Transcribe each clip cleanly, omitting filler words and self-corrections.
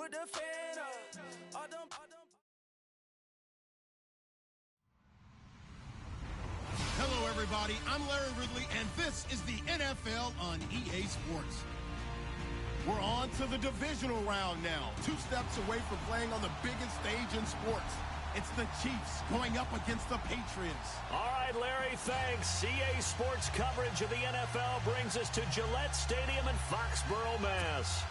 with the fan up. Hello, everybody. I'm Larry Ridley, and this is the NFL on EA Sports. We're on to the divisional round now, 2 steps away from playing on the biggest stage in sports. It's the Chiefs going up against the Patriots. All right, Larry, thanks. EA Sports coverage of the NFL brings us to Gillette Stadium in Foxborough, Mass.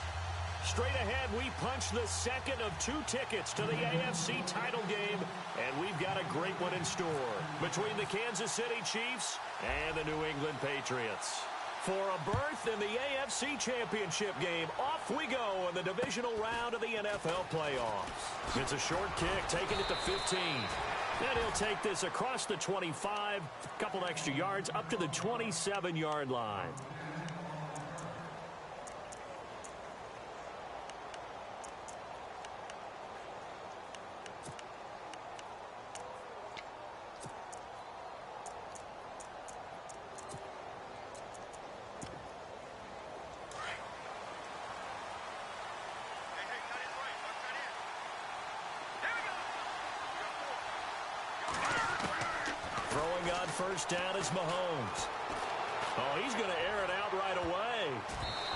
Straight ahead, we punch the second of 2 tickets to the AFC title game, and we've got a great one in store between the Kansas City Chiefs and the New England Patriots. For a berth in the AFC Championship game, off we go in the divisional round of the NFL playoffs. It's a short kick, taking it to 15. And he'll take this across the 25, a couple extra yards, up to the 27-yard line. Throwing on first down is Mahomes. Oh, he's going to air it out right away.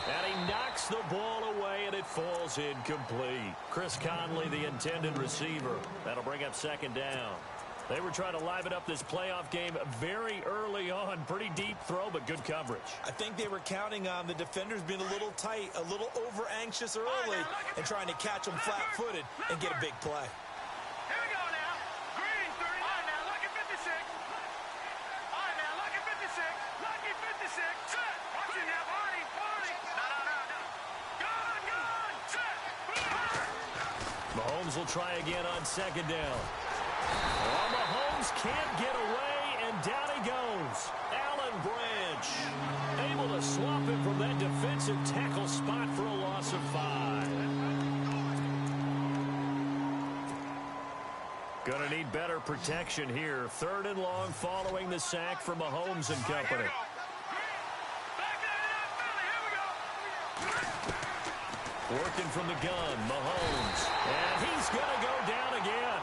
And he knocks the ball away, and it falls incomplete. Chris Conley, the intended receiver. That'll bring up second down. They were trying to liven up this playoff game very early on. Pretty deep throw, but good coverage. I think they were counting on the defenders being a little tight, a little over-anxious early, and trying to catch them flat-footed and get a big play. Mahomes will try again on second down. Well, Mahomes can't get away, and down he goes. Alan Branch able to swap him from that defensive tackle spot for a loss of 5. Gonna need better protection here. 3rd and long following the sack from Mahomes and company. Working from the gun, Mahomes. And he's going to go down again.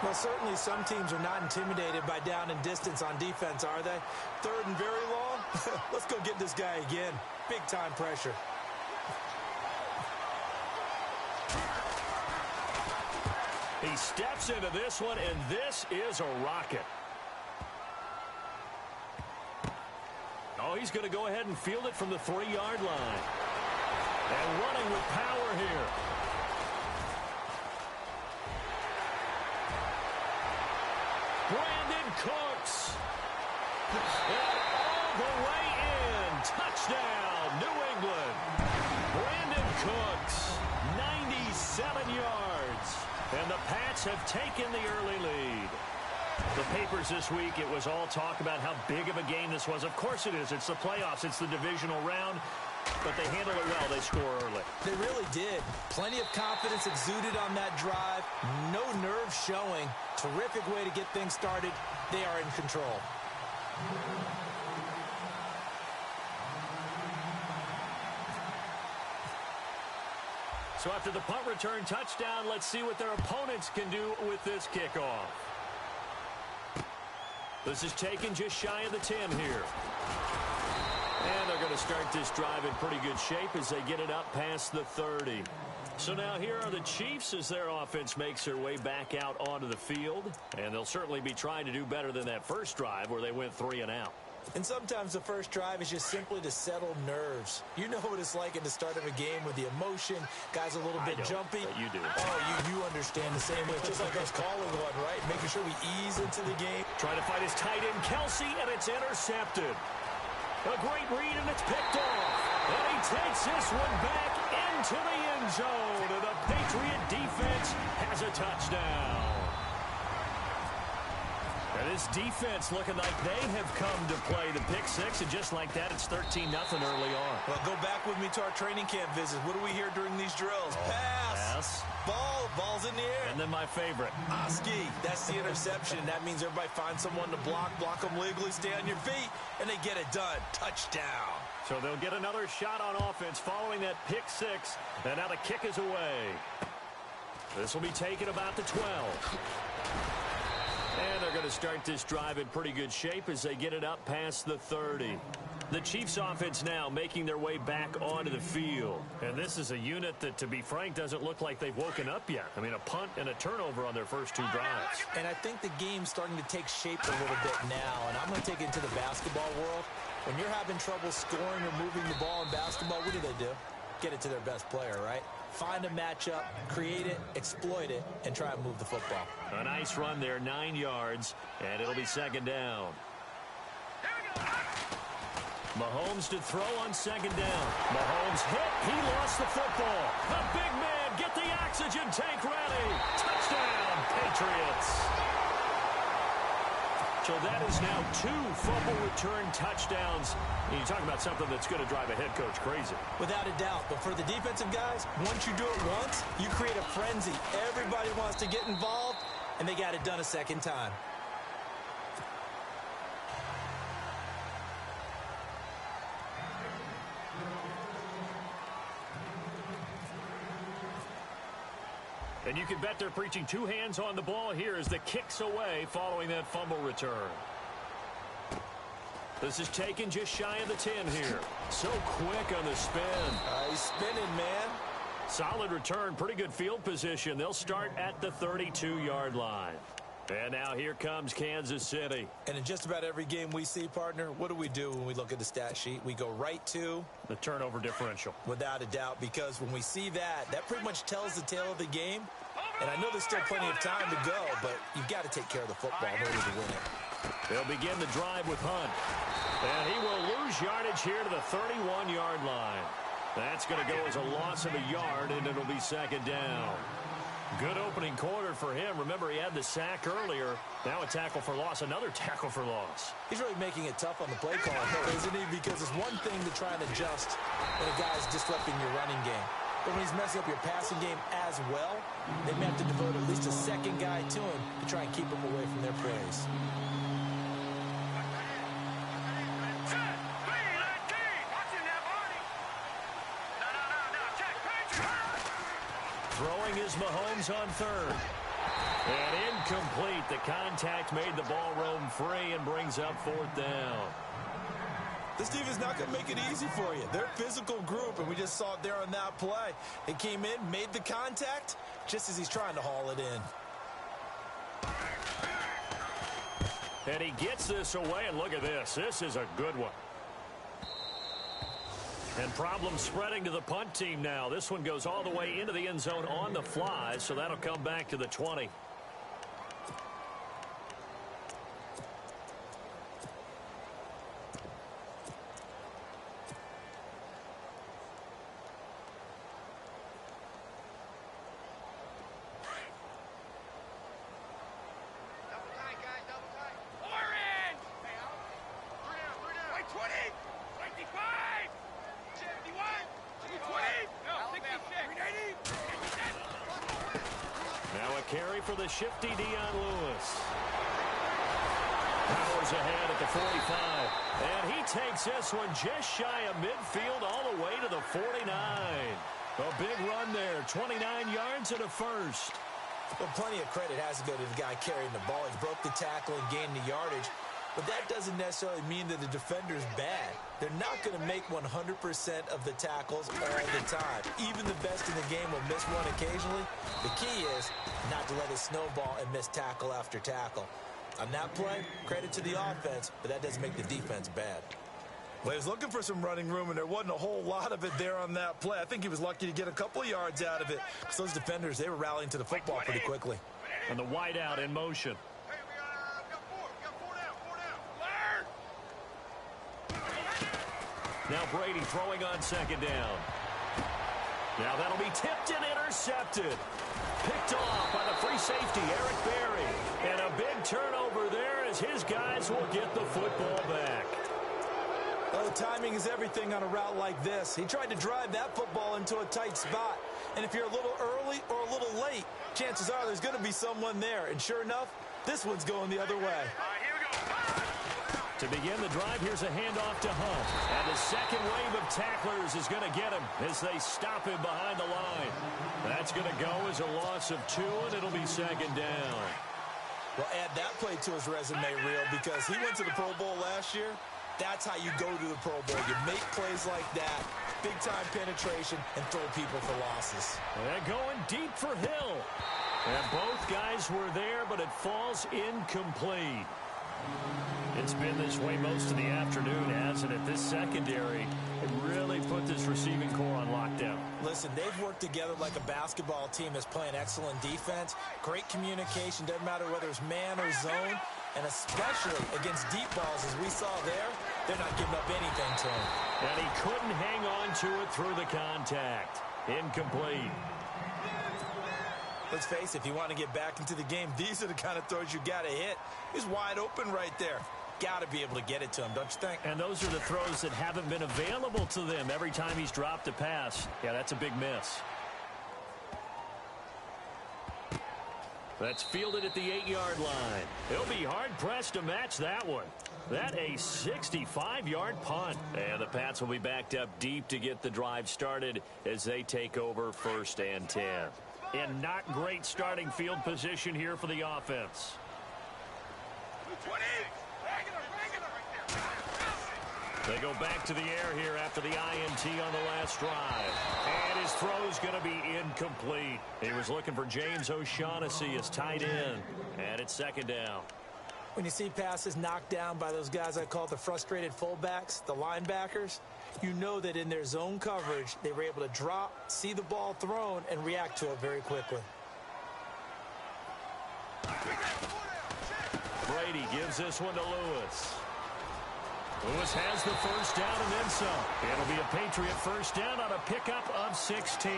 Well, certainly some teams are not intimidated by down and distance on defense, are they? 3rd and very long? Let's go get this guy again. Big-time pressure. He steps into this one, and this is a rocket. Oh, he's going to go ahead and field it from the 3-yard line. And running with power here. Brandon Cooks. And all the way in. Touchdown, New England. Brandon Cooks, 97 yards. And the Pats have taken the early lead. The papers this week, it was all talk about how big of a game this was. Of course it is. It's the playoffs. It's the divisional round. But they handle it well. They score early. They really did. Plenty of confidence exuded on that drive. No nerve showing. Terrific way to get things started. They are in control. So after the punt return touchdown, let's see what their opponents can do with this kickoff. This is taken just shy of the 10 here. And they're going to start this drive in pretty good shape as they get it up past the 30. So now here are the Chiefs as their offense makes their way back out onto the field. And they'll certainly be trying to do better than that first drive where they went 3 and out. And sometimes the first drive is just simply to settle nerves. You know what it's like at the start of a game with the emotion. Guys a little bit jumpy. But you do. Oh, you understand the same way. Just like us calling one, right? Making sure we ease into the game. Trying to fight his tight end, Kelsey, and it's intercepted. A great read, and it's picked off. And he takes this one back into the end zone. And the Patriot defense has a touchdown. And this defense looking like they have come to play the pick six, and just like that, it's 13-0 early on. Well, go back with me to our training camp visit. What do we hear during these drills? Pass. Ball Ball's in the air. And then my favorite. Ski, that's the interception. That means everybody finds someone to block them legally, stay on your feet, and they get it done. Touchdown. So they'll get another shot on offense following that pick six. And now the kick is away. This will be taken about the 12. And they're going to start this drive in pretty good shape as they get it up past the 30. The Chiefs offense now making their way back onto the field. And this is a unit that, to be frank, doesn't look like they've woken up yet. I mean, a punt and a turnover on their first two drives. And I think the game's starting to take shape a little bit now. And I'm going to take it into the basketball world. When you're having trouble scoring or moving the ball in basketball, what do? Get it to their best player, right? Find a matchup, create it, exploit it, and try and move the football. A nice run there, 9 yards, and it'll be second down. Mahomes to throw on second down. Mahomes hit. He lost the football. The big man, get the oxygen tank ready. Touchdown, Patriots. So that is now 2 fumble return touchdowns. And you talk about something that's going to drive a head coach crazy. Without a doubt. But for the defensive guys, once you do it once, you create a frenzy. Everybody wants to get involved, and they got it done a second time. And you can bet they're preaching 2 hands on the ball here as the kick's away following that fumble return. This is taken just shy of the 10 here. So quick on the spin. He's spinning, man. Solid return, pretty good field position. They'll start at the 32-yard line. And now here comes Kansas City. And in just about every game we see, partner, what do when we look at the stat sheet? We go right to the turnover differential. Without a doubt, because when we see that, that pretty much tells the tale of the game. And I know there's still plenty of time to go, but you've got to take care of the football in order to win it. They'll begin the drive with Hunt. And he will lose yardage here to the 31-yard line. That's going to go as a loss of a yard, and it'll be second down. Good opening quarter for him. Remember, he had the sack earlier. Now a tackle for loss, another tackle for loss. He's really making it tough on the play call, isn't he? Because it's one thing to try and adjust when a guy's disrupting your running game. But when he's messing up your passing game as well, they may have to devote at least a second guy to him to try and keep him away from their praise. Throwing is Mahomes on third. And incomplete. The contact made the ball roam free and brings up fourth down. This team is not going to make it easy for you. They're a physical group, and we just saw it there on that play. They came in, made the contact, just as he's trying to haul it in. And he gets this away, and look at this. This is a good one. And problems spreading to the punt team now. This one goes all the way into the end zone on the fly, so that'll come back to the 20. Carry for the shifty Dion Lewis. Powers ahead at the 45. And he takes this one just shy of midfield all the way to the 49. A big run there. 29 yards and a first. Well, plenty of credit has to go to the guy carrying the ball. He broke the tackle and gained the yardage. But that doesn't necessarily mean that the defender's bad. They're not going to make 100% of the tackles all the time. Even the best in the game will miss one occasionally. The key is not to let it snowball and miss tackle after tackle. On that play, credit to the offense, but that doesn't make the defense bad. Well, he was looking for some running room, and there wasn't a whole lot of it there on that play. I think he was lucky to get a couple of yards out of it, because those defenders, they were rallying to the football pretty quickly. And the wideout in motion. Now Brady throwing on second down. Now that'll be tipped and intercepted. Picked off by the free safety, Eric Berry. And a big turnover there as his guys will get the football back. Well, timing is everything on a route like this. He tried to drive that football into a tight spot. And if you're a little early or a little late, chances are there's going to be someone there. And sure enough, this one's going the other way. To begin the drive, here's a handoff to Hunt. And the second wave of tacklers is going to get him as they stop him behind the line. That's going to go as a loss of 2, and it'll be second down. Well, add that play to his resume reel because he went to the Pro Bowl last year. That's how you go to the Pro Bowl. You make plays like that, big-time penetration, and throw people for losses. They're going deep for Hill. And both guys were there, but it falls incomplete. It's been this way most of the afternoon, hasn't it? This secondary, it really put this receiving core on lockdown. Listen, they've worked together like a basketball team that's playing excellent defense. Great communication, doesn't matter whether it's man or zone. And especially against deep balls, as we saw there, they're not giving up anything to him. And he couldn't hang on to it through the contact. Incomplete. Let's face it, if you want to get back into the game, these are the kind of throws you got to hit. He's wide open right there. Got to be able to get it to him, don't you think? And those are the throws that haven't been available to them every time he's dropped a pass. Yeah, that's a big miss. That's fielded at the 8-yard line. He'll be hard-pressed to match that one. That a 65-yard punt. And the Pats will be backed up deep to get the drive started as they take over 1st and 10. In not great starting field position here for the offense. They go back to the air here after the INT on the last drive. And his throw's going to be incomplete. He was looking for James O'Shaughnessy as tight end. And it's second down. When you see passes knocked down by those guys I call the frustrated fullbacks, the linebackers, you know that in their zone coverage, they were able to drop, see the ball thrown, and react to it very quickly. Brady gives this one to Lewis. Lewis has the first down and then some. It'll be a Patriot first down on a pickup of 16.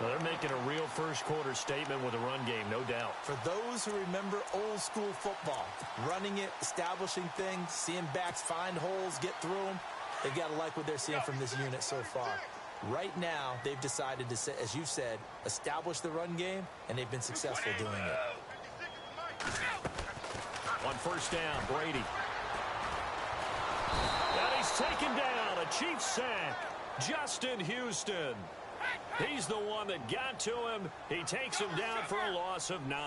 Well, they're making a real first-quarter statement with a run game, no doubt. For those who remember old-school football, running it, establishing things, seeing backs find holes, get through them, they've got to like what they're seeing from this unit so far. Right now, they've decided to, as you said, establish the run game, and they've been successful doing it. On first down, Brady. And he's taken down, a Chiefs sack. Justin Houston. He's the one that got to him. He takes him down for a loss of 9.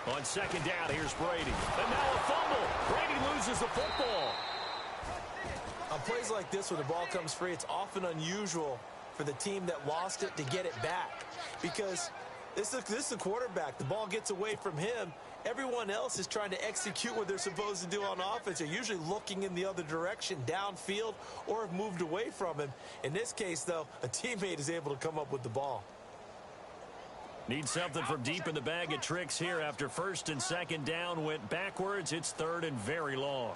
On second down, here's Brady. And now a fumble. Brady loses the football. On plays like this where the ball comes free, it's often unusual for the team that lost it to get it back. Because this is a quarterback. The ball gets away from him. Everyone else is trying to execute what they're supposed to do on offense. They're usually looking in the other direction, downfield, or have moved away from him. In this case, though, a teammate is able to come up with the ball. Need something from deep in the bag of tricks here after first and second down went backwards. It's third and very long.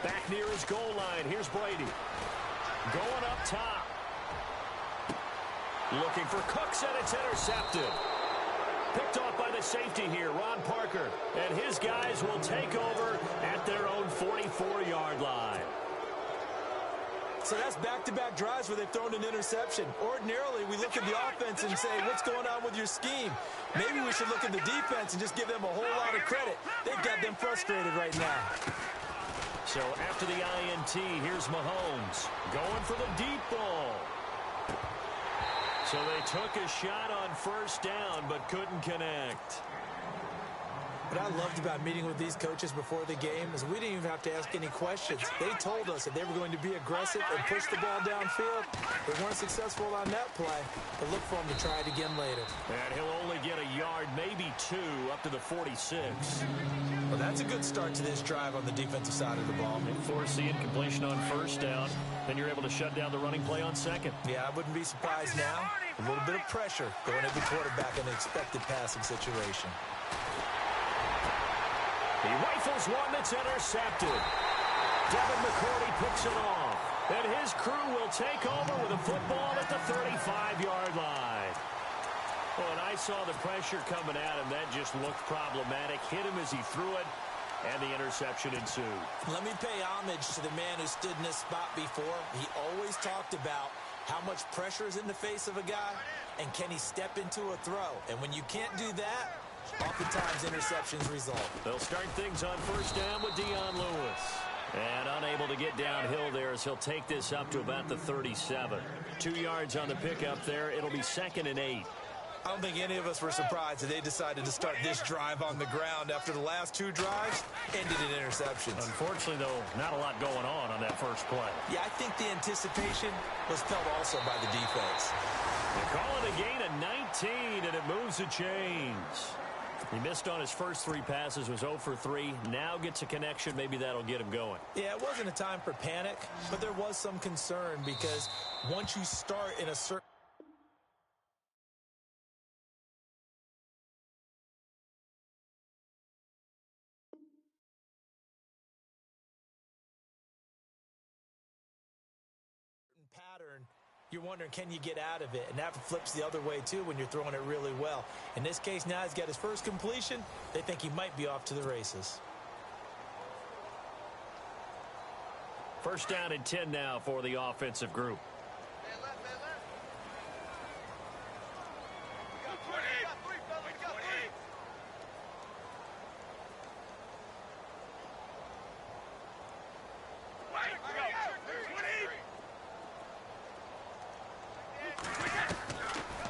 Back near his goal line. Here's Brady. Going up top. Looking for Cooks, and it's intercepted. Picked off by the safety here, Ron Parker. And his guys will take over at their own 44-yard line. So that's back-to-back drives where they've thrown an interception. Ordinarily, we look at the offense and say, what's going on with your scheme? Maybe we should look at the defense and just give them a whole lot of credit. They've got them frustrated right now. So after the INT, here's Mahomes going for the deep ball. So they took a shot on first down but couldn't connect. What I loved about meeting with these coaches before the game is we didn't even have to ask any questions. They told us that they were going to be aggressive and push the ball downfield. They weren't successful on that play, but look for them to try it again later. And he'll only get a yard, maybe 2, up to the 46. Well, that's a good start to this drive on the defensive side of the ball. They force the incompletion on first down. Then you're able to shut down the running play on second. Yeah, I wouldn't be surprised now. A little bit of pressure going at the quarterback in an expected passing situation. He rifles one that's intercepted. Devin McCourty picks it off. And his crew will take over with a football at the 35-yard line. Well, and I saw the pressure coming at him. That just looked problematic. Hit him as he threw it, and the interception ensued. Let me pay homage to the man who stood in this spot before. He always talked about how much pressure is in the face of a guy, and can he step into a throw. And when you can't do that, oftentimes interceptions result. They'll start things on first down with Dion Lewis. And unable to get downhill there as he'll take this up to about the 37. 2 yards on the pickup there. It'll be 2nd and 8. I don't think any of us were surprised that they decided to start this drive on the ground after the last 2 drives ended in interceptions. Unfortunately, though, not a lot going on that first play. Yeah, I think the anticipation was felt also by the defense. They call it a gain of 19, and it moves the chains. He missed on his first 3 passes, was 0 for 3. Now gets a connection. Maybe that'll get him going. Yeah, it wasn't a time for panic, but there was some concern because once you start in a certain pattern, you're wondering, can you get out of it? And that flips the other way, too, when you're throwing it really well. In this case, now he's got his first completion. They think he might be off to the races. First down and 10 now for the offensive group.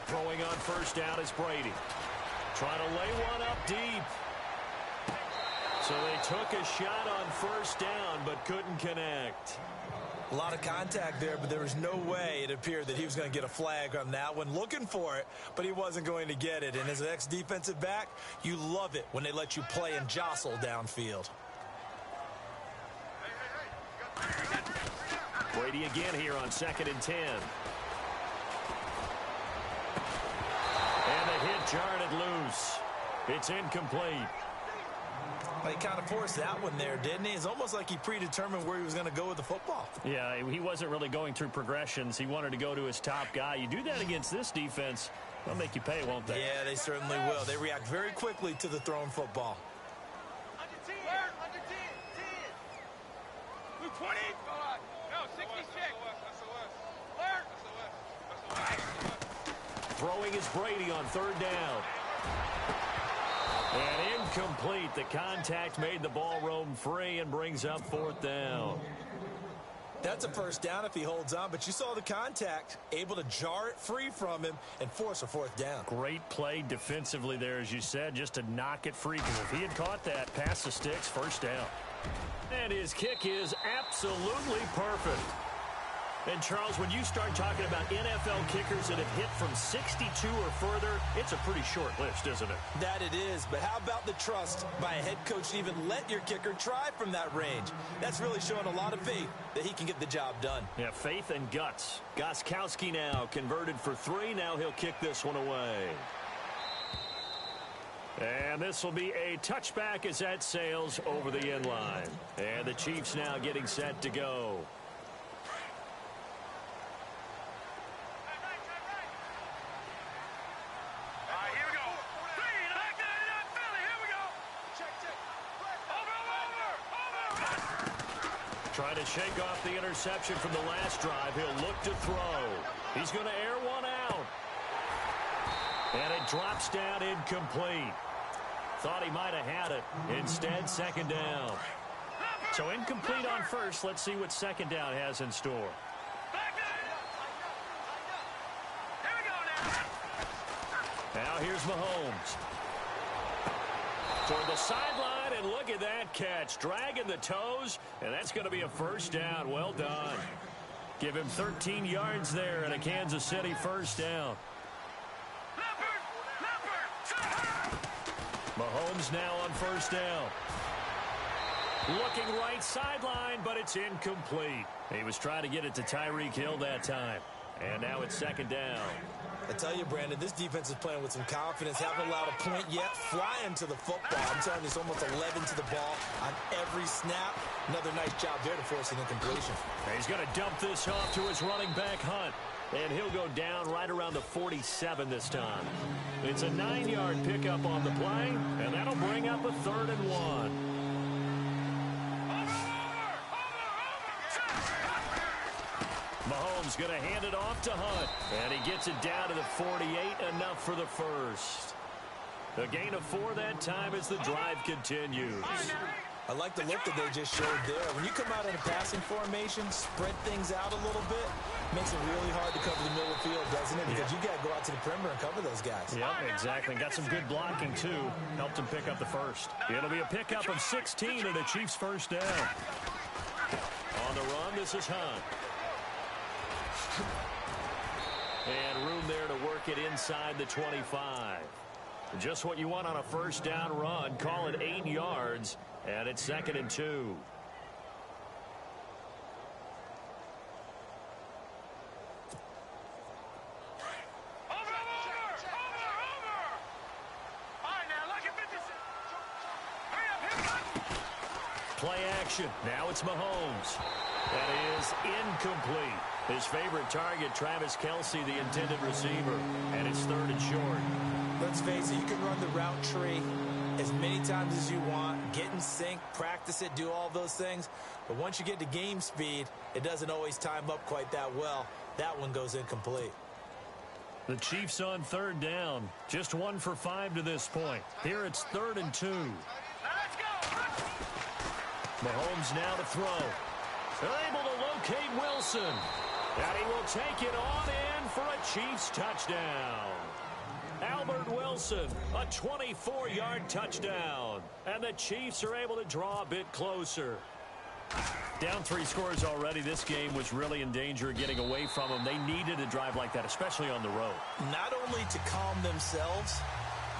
Throwing on first down is Brady. Trying to lay one up deep. So they took a shot on first down but couldn't connect. A lot of contact there, but there was no way it appeared that he was going to get a flag on that one. Looking for it, but he wasn't going to get it. And as an ex-defensive back, you love it when they let you play and jostle downfield. Brady again here on 2nd and 10. And the hit jarred it loose. It's incomplete. He kind of forced that one there, didn't he? It's almost like he predetermined where he was going to go with the football. Yeah, he wasn't really going through progressions. He wanted to go to his top guy. You do that against this defense, they'll make you pay, won't they? Yeah, they certainly will. They react very quickly to the thrown football. Under 10. Under 10. 10. 20. No, 66. Throwing is Brady on 3rd down. And incomplete. The contact made the ball roam free and brings up 4th down. That's a first down if he holds on, but you saw the contact, able to jar it free from him and force a 4th down. Great play defensively there, as you said, just to knock it free, because if he had caught that, past the sticks, first down. And his kick is absolutely perfect. And, Charles, when you start talking about NFL kickers that have hit from 62 or further, it's a pretty short list, isn't it? That it is, but how about the trust by a head coach to even let your kicker try from that range? That's really showing a lot of faith that he can get the job done. Yeah, faith and guts. Gostkowski now converted for 3. Now he'll kick this one away. And this will be a touchback as that sails over the end line. And the Chiefs now getting set to go. Trying to shake off the interception from the last drive. He'll look to throw. He's going to air one out. And it drops down incomplete. Thought he might have had it. Instead, 2nd down. So incomplete on first. Let's see what 2nd down has in store. Now here's Mahomes. Toward the sideline, and look at that catch. Dragging the toes, and that's going to be a first down. Well done. Give him 13 yards there and a Kansas City first down. Mahomes now on first down. Looking right sideline, but it's incomplete. He was trying to get it to Tyreek Hill that time. And now it's second down. I tell you, Brandon, this defense is playing with some confidence. Haven't allowed a point yet. Flying to the football. I'm telling you, it's almost 11 to the ball on every snap. Another nice job there to force an incompletion. He's going to dump this off to his running back, Hunt. And he'll go down right around the 47 this time. It's a 9-yard pickup on the play, and that'll bring up a 3rd and 1. Mahomes going to hand it off to Hunt. And he gets it down to the 48, enough for the first. A gain of 4 that time as the drive continues. I like the look that they just showed there. When you come out in a passing formation, spread things out a little bit, makes it really hard to cover the middle of the field, doesn't it? Because you got to go out to the perimeter and cover those guys. Yep, exactly. Got some good blocking, too. Helped him pick up the first. It'll be a pickup of 16 and a Chiefs first down. On the run, this is Hunt. And room there to work it inside the 25. Just what you want on a first down run. Call it 8 yards, and it's 2nd and 2. Play action. Now it's Mahomes. That is incomplete. His favorite target, Travis Kelce, the intended receiver. And it's 3rd and short. Let's face it, you can run the route tree as many times as you want, get in sync, practice it, do all those things. But once you get to game speed, it doesn't always time up quite that well. That one goes incomplete. The Chiefs on 3rd down. Just 1 for 5 to this point. Here it's 3rd and 2. Mahomes now to throw. Able to locate Wilson. And he will take it on in for a Chiefs touchdown. Albert Wilson, a 24-yard touchdown. And the Chiefs are able to draw a bit closer. Down 3 scores already. This game was really in danger of getting away from them. They needed a drive like that, especially on the road. Not only to calm themselves,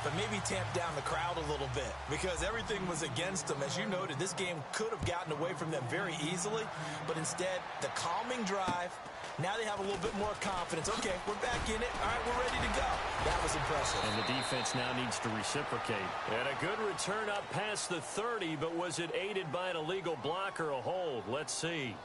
but maybe tamp down the crowd a little bit because everything was against them. As you noted, this game could have gotten away from them very easily, but instead, the calming drive, now they have a little bit more confidence. Okay, we're back in it. All right, we're ready to go. That was impressive. And the defense now needs to reciprocate. And a good return up past the 30, but was it aided by an illegal block or a hold? Let's see.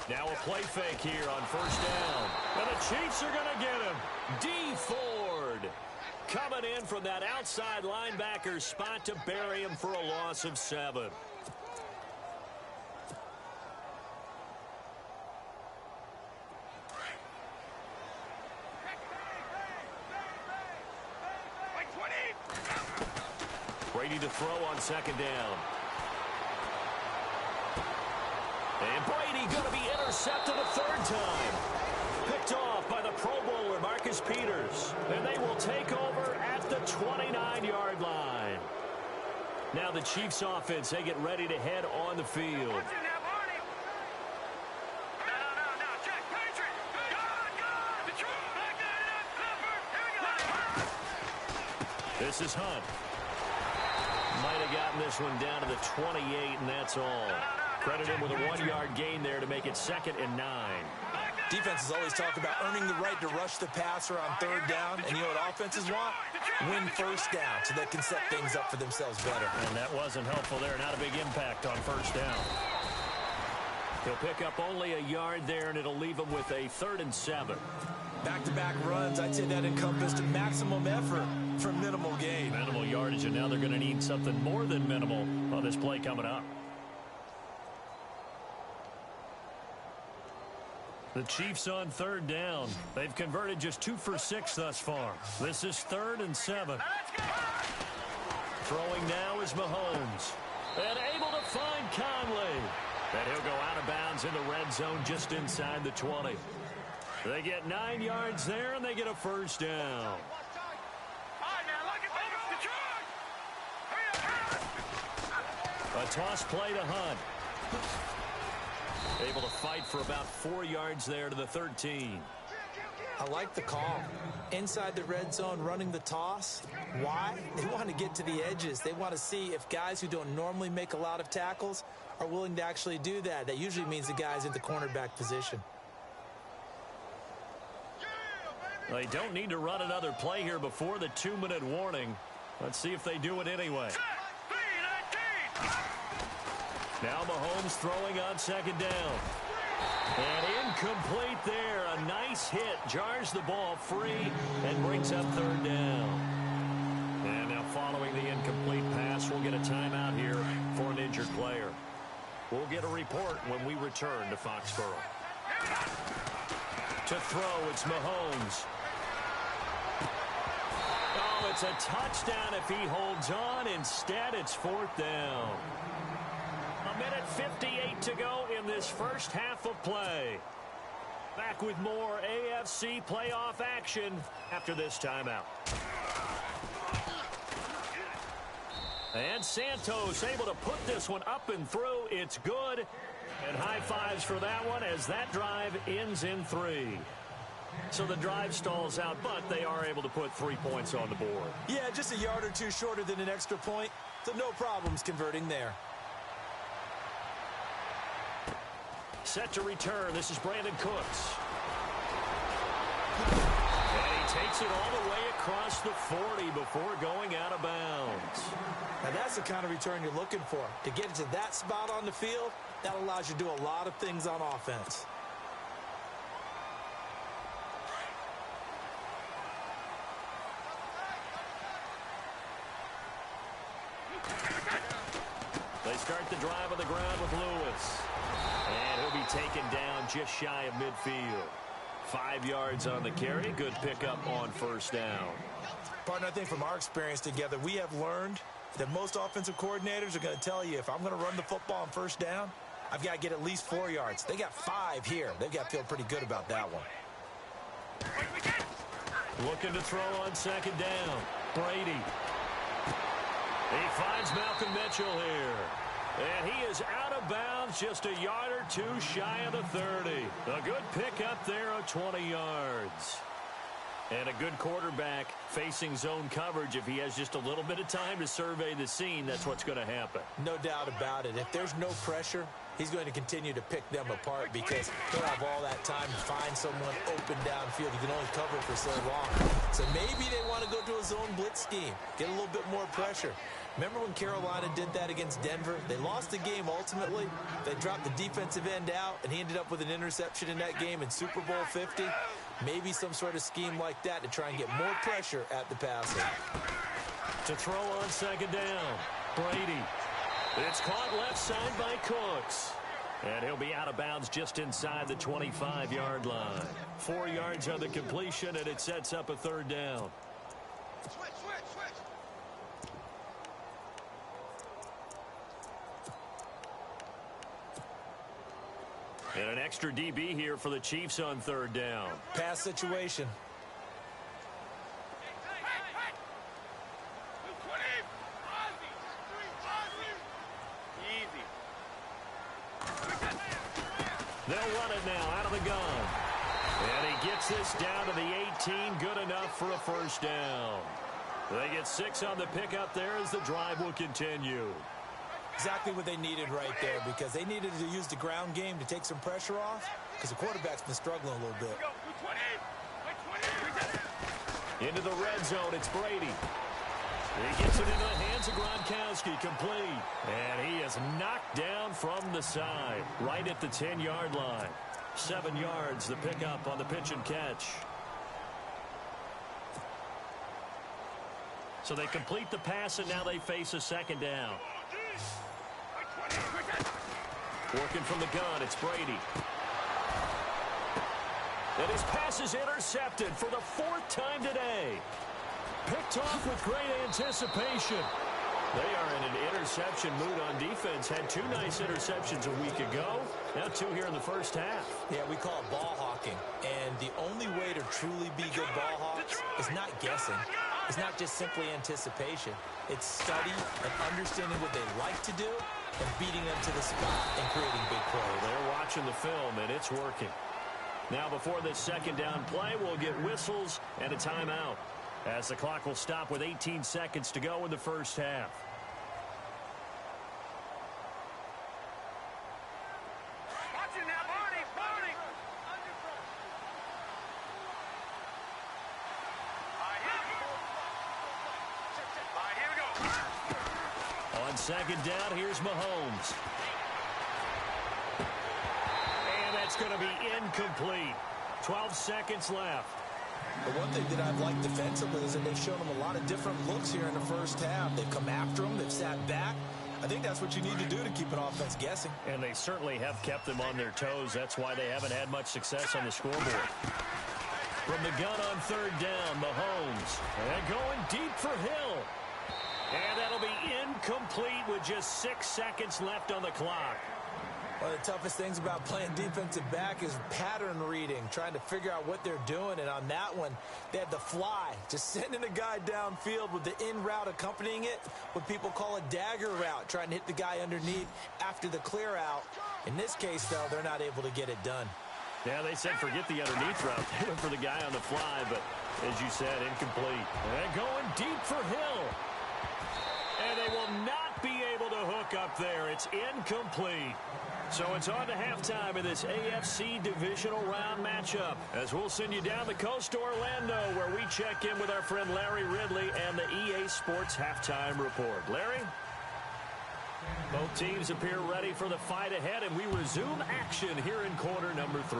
Now a play fake here on first down. And the Chiefs are going to get him. D. Ford coming in from that outside linebacker spot to bury him for a loss of 7. Brady to throw on second down. And Brady going to be intercepted a 3rd time. Picked off by the Pro Bowler, Marcus Peters. And they will take over at the 29-yard line. Now the Chiefs offense, they get ready to head on the field. This is Hunt. Might have gotten this one down to the 28, and that's all. Credit him with a 1-yard gain there to make it 2nd and 9. Defenses always talk about earning the right to rush the passer on 3rd down. And you know what offenses want? Win first down so they can set things up for themselves better. And that wasn't helpful there. Not a big impact on first down. He'll pick up only a yard there, and it'll leave him with a 3rd and 7. Back-to-back runs, I'd say that encompassed maximum effort for minimal gain. Minimal yardage, and now they're going to need something more than minimal on this play coming up. The Chiefs on 3rd down. They've converted just 2 for 6 thus far. This is 3rd and 7. Throwing now is Mahomes. And able to find Conley. And he'll go out of bounds in the red zone just inside the 20. They get 9 yards there, and they get a first down. A toss play to Hunt. Able to fight for about 4 yards there to the 13. I like the call. Inside the red zone, running the toss. Why? They want to get to the edges. They want to see if guys who don't normally make a lot of tackles are willing to actually do that. That usually means the guy's in the cornerback position. They don't need to run another play here before the 2-minute warning. Let's see if they do it anyway. Now Mahomes throwing on second down. And incomplete there. A nice hit. Jars the ball free and brings up third down. And now following the incomplete pass, we'll get a timeout here for an injured player. We'll get a report when we return to Foxborough. To throw, it's Mahomes. Oh, it's a touchdown if he holds on. Instead, it's fourth down. 1:58 to go in this first half of play. Back with more AFC playoff action after this timeout. And Santos able to put this one up and through. It's good. And high fives for that one as that drive ends in 3. So the drive stalls out, but they are able to put 3 points on the board. Yeah, just a yard or two shorter than an extra point. So no problems converting there. Set to return. This is Brandon Cooks. And he takes it all the way across the 40 before going out of bounds. Now that's the kind of return you're looking for. To get to that spot on the field, that allows you to do a lot of things on offense. They start the drive on the ground with Lewis. And he'll be taken down just shy of midfield. 5 yards on the carry. Good pickup on first down. Partner, I think from our experience together, we have learned that most offensive coordinators are going to tell you, if I'm going to run the football on first down, I've got to get at least 4 yards. They got 5 here. They've got to feel pretty good about that one. Looking to throw on second down. Brady. He finds Malcolm Mitchell here. And he is out of bounds just a yard or two shy of the 30. A good pickup there of 20 yards. And a good quarterback facing zone coverage. If he has just a little bit of time to survey the scene, that's what's going to happen. No doubt about it. If there's no pressure, he's going to continue to pick them apart because he'll have all that time to find someone open downfield. You can only cover for so long. So maybe they want to go to a zone blitz scheme, get a little bit more pressure. Remember when Carolina did that against Denver? They lost the game ultimately. They dropped the defensive end out, and he ended up with an interception in that game in Super Bowl 50. Maybe some sort of scheme like that to try and get more pressure at the passer. To throw on second down, Brady. It's caught left side by Cooks. And he'll be out of bounds just inside the 25-yard line. 4 yards on the completion, and it sets up a third down. And an extra DB here for the Chiefs on third down. Pass situation. They'll run it now out of the gun. And he gets this down to the 18. Good enough for a first down. They get 6 on the pickup there as the drive will continue. Exactly what they needed right there, because they needed to use the ground game to take some pressure off, because the quarterback's been struggling a little bit. Into the red zone, it's Brady. He gets it into the hands of Gronkowski, complete. And he is knocked down from the side, right at the 10-yard line. 7 yards, the pickup on the pitch and catch. So they complete the pass, and now they face a second down. Working from the gun, it's Brady. And his pass is intercepted for the 4th time today. Picked off with great anticipation. They are in an interception mood on defense. Had 2 nice interceptions a week ago. Now 2 here in the first half. Yeah, we call it ball hawking. And the only way to truly be good ball hawks is not guessing. It's not just simply anticipation. It's study and understanding what they like to do and beating them to the spot and creating big plays. They're watching the film, and it's working. Now, before this second down play, we'll get whistles and a timeout, as the clock will stop with 18 seconds to go in the first half. Watching now, Barney. All right, here we go. On second down, here's Mahomes. And that's going to be incomplete. 12 seconds left. The one thing that I've liked defensively is that they've shown them a lot of different looks here in the first half. They've come after them. They've sat back. I think that's what you need to do to keep an offense guessing. And they certainly have kept them on their toes. That's why they haven't had much success on the scoreboard. From the gun on third down, Mahomes. And going deep for Hill. And that'll be incomplete with just 6 seconds left on the clock. One of the toughest things about playing defensive back is pattern reading, trying to figure out what they're doing. And on that one, they had the fly, just sending a guy downfield with the in route accompanying it, what people call a dagger route, trying to hit the guy underneath after the clear out. In this case, though, they're not able to get it done. Yeah, they said forget the underneath route. They went for the guy on the fly, but as you said, incomplete. And going deep for Hill. And they will not be able to hook up there. It's incomplete. So it's on to halftime in this AFC divisional round matchup, as we'll send you down the coast to Orlando, where we check in with our friend Larry Ridley and the EA Sports Halftime Report. Larry? Both teams appear ready for the fight ahead, and we resume action here in quarter number 3.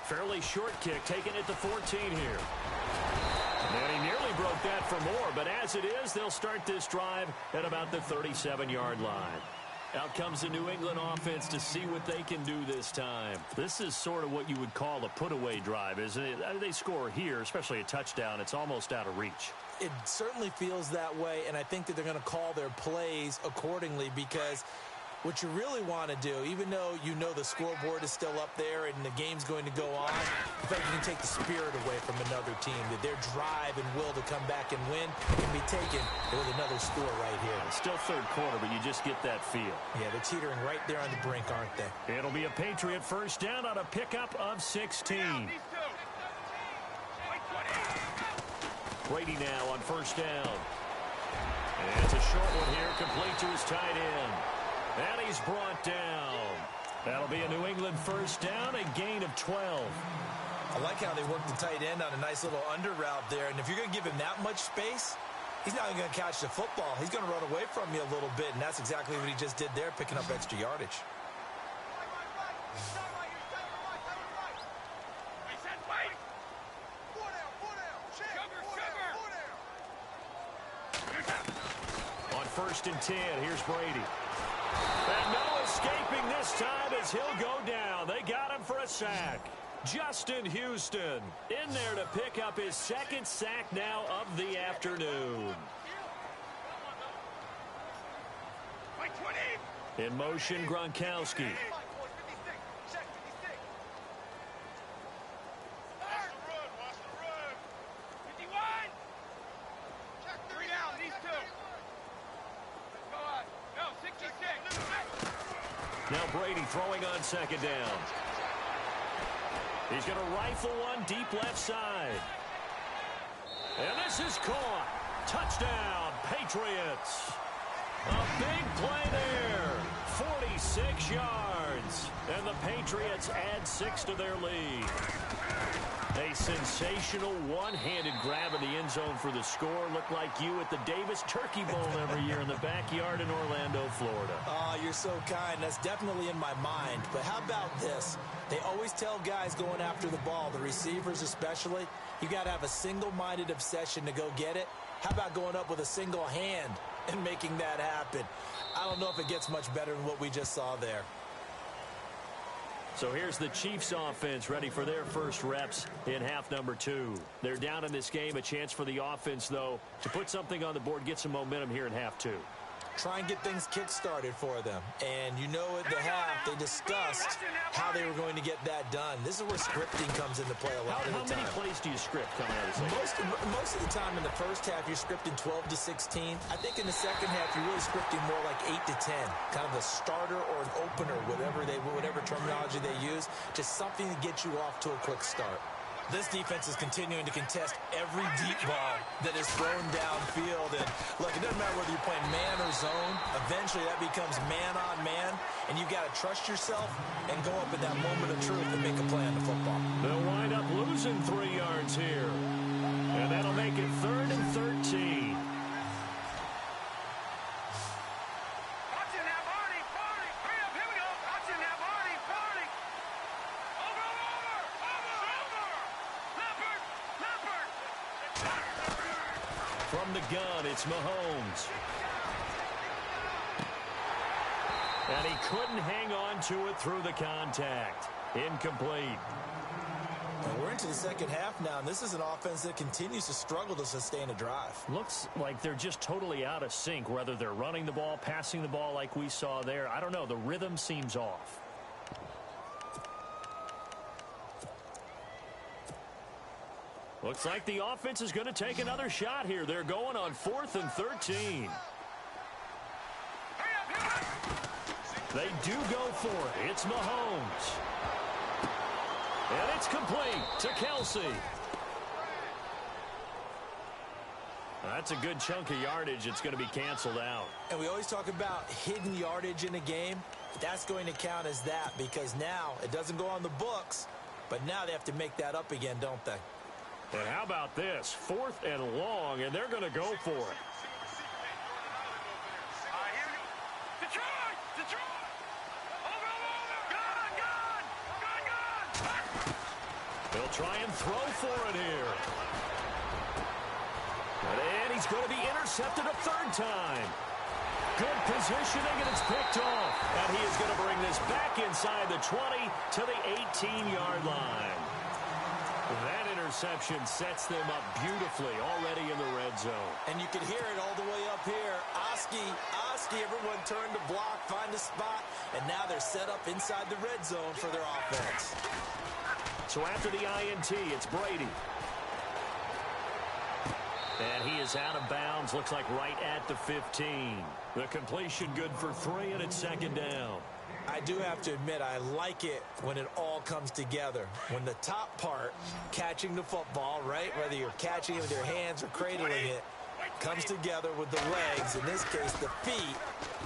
Fairly short kick, taking it to 14 here. And he nearly broke that for more, but as it is, they'll start this drive at about the 37-yard line. Out comes the New England offense to see what they can do this time. This is sort of what you would call a put-away drive, isn't it? They score here, especially a touchdown. It's almost out of reach. It certainly feels that way, and I think that they're going to call their plays accordingly, because what you really want to do, even though you know the scoreboard is still up there and the game's going to go on, in fact, you can take the spirit away from another team, that their drive and will to come back and win can be taken with another score right here. Still third quarter, but you just get that feel. Yeah, they're teetering right there on the brink, aren't they? It'll be a Patriot first down on a pickup of 16. Brady now on first down. And it's a short one here, complete to his tight end. And he's brought down. That'll be a New England first down, a gain of 12. I like how they work the tight end on a nice little under route there. And if you're going to give him that much space, he's not going to catch the football. He's going to run away from you a little bit, and that's exactly what he just did there, picking up extra yardage. On first and 10, here's Brady. And no escaping this time as he'll go down. They got him for a sack. Justin Houston in there to pick up his second sack now of the afternoon. In motion, Gronkowski. Now Brady throwing on second down. He's going to rifle one deep left side. And this is caught. Touchdown, Patriots. A big play there. 46 yards. And the Patriots add 6 to their lead. A sensational one-handed grab in the end zone for the score. Looked like you at the Davis Turkey Bowl every year in the backyard in Orlando, Florida. Oh, you're so kind. That's definitely in my mind. But how about this? They always tell guys going after the ball, the receivers especially, you got to have a single-minded obsession to go get it. How about going up with a single hand and making that happen? I don't know if it gets much better than what we just saw there. So here's the Chiefs offense ready for their first reps in half number 2. They're down in this game. A chance for the offense, though, to put something on the board, get some momentum here in half 2. Try and get things kick-started for them. And you know at the half, they discussed how they were going to get that done. This is where scripting comes into play a lot of the time. How many plays do you script coming out of the second? Most of the time in the first half, you're scripting 12 to 16. I think in the second half, you're really scripting more like 8 to 10. Kind of a starter or an opener, whatever terminology they use. Just something to get you off to a quick start. This defense is continuing to contest every deep ball that is thrown downfield. And look, it doesn't matter whether you're playing man or zone. Eventually, that becomes man on man. And you've got to trust yourself and go up at that moment of truth and make a play on the football. They'll wind up losing 3 yards here. And that'll make it 3rd and 13. From the gun, it's Mahomes. And he couldn't hang on to it through the contact. Incomplete. And we're into the second half now, and this is an offense that continues to struggle to sustain a drive. Looks like they're just totally out of sync, whether they're running the ball, passing the ball like we saw there. I don't know. The rhythm seems off. Looks like the offense is going to take another shot here. They're going on 4th and 13. They do go for it. It's Mahomes. And it's complete to Kelsey. That's a good chunk of yardage. It's going to be canceled out. And we always talk about hidden yardage in a game. That's going to count as that because now it doesn't go on the books, but now they have to make that up again, don't they? And how about this? 4th and long, and they're going to go for it. They'll try and throw for it here. And he's going to be intercepted a 3rd time. Good positioning, and it's picked off. And he is going to bring this back inside the 20 to the 18-yard line. That interception sets them up beautifully already in the red zone. And you can hear it all the way up here. Oski, everyone turned to block, find a spot, and now they're set up inside the red zone for their offense. So after the INT, it's Brady. And he is out of bounds, looks like right at the 15. The completion good for 3, and it's 2nd down. I do have to admit, I like it when it all comes together. When the top part, catching the football, right, whether you're catching it with your hands or cradling it, comes together with the legs, in this case, the feet,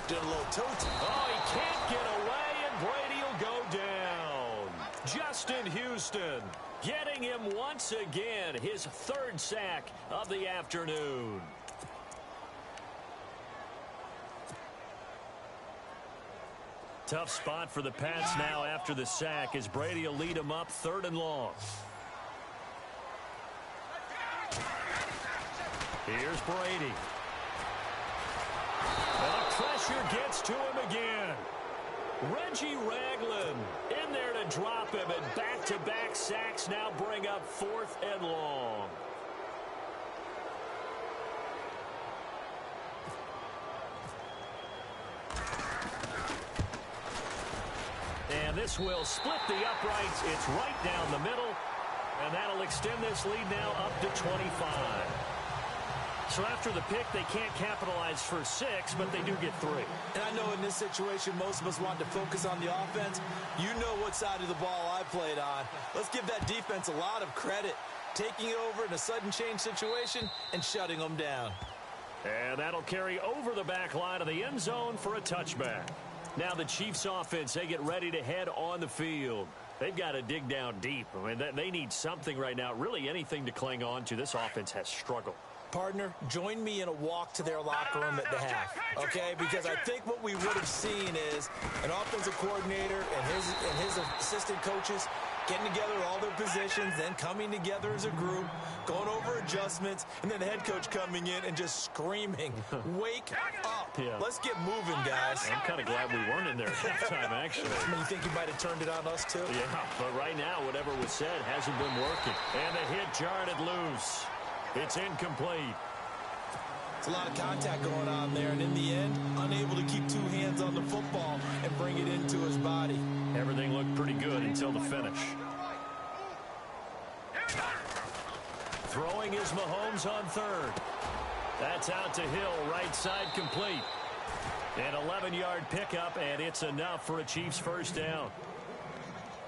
doing a little toe-tap. Oh, he can't get away, and Brady will go down. Justin Houston getting him once again, his 3rd sack of the afternoon. Tough spot for the Pats now after the sack as Brady will lead them up 3rd and long. Here's Brady. And the pressure gets to him again. Reggie Ragland in there to drop him, and back-to-back sacks now bring up 4th and long. And this will split the uprights. It's right down the middle, and that'll extend this lead now up to 25. So after the pick, they can't capitalize for 6, but they do get 3. And I know in this situation, most of us want to focus on the offense. You know what side of the ball I played on. Let's give that defense a lot of credit, taking it over in a sudden change situation and shutting them down. And that'll carry over the back line of the end zone for a touchback. Now the Chiefs offense, they get ready to head on the field. They've got to dig down deep. I mean, they need something right now, really anything to cling on to. This offense has struggled. Partner, join me in a walk to their locker room at the half, okay? Because I think what we would have seen is an offensive coordinator and his assistant coaches getting together all their positions, then coming together as a group, going over adjustments, and then the head coach coming in and just screaming, wake up. Yeah. Let's get moving, guys. I'm kind of glad we weren't in there at halftime, actually. You think he might have turned it on us, too? Yeah, but right now, whatever was said hasn't been working. And the hit jarred it loose. It's incomplete. It's a lot of contact going on there, and in the end, unable to keep two hands on the football and bring it into his body. Everything looked pretty good until the finish. Throwing is Mahomes on third. That's out to Hill, right side complete. An 11-yard pickup, and it's enough for a Chiefs first down.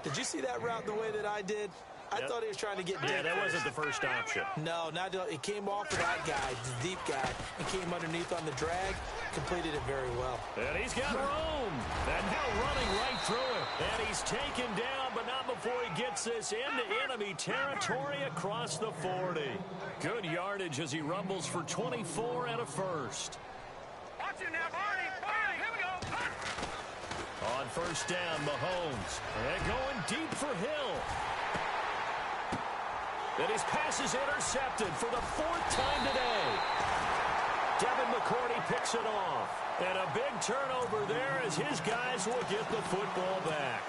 Did you see that route the way that I did? I thought he was trying to get deep. Yeah, that wasn't the first option. No, it came off of that guy, the deep guy, and came underneath on the drag. Completed it very well. And he's got room. And now running right through it. And he's taken down, but not before he gets this into enemy territory across the 40. Good yardage as he rumbles for 24 and a first. Watch it now, Barney. Barney, here we go. On first down, Mahomes. And going deep for Hill. And his pass is intercepted for the fourth time today. Devin McCourty picks it off. And a big turnover there as his guys will get the football back.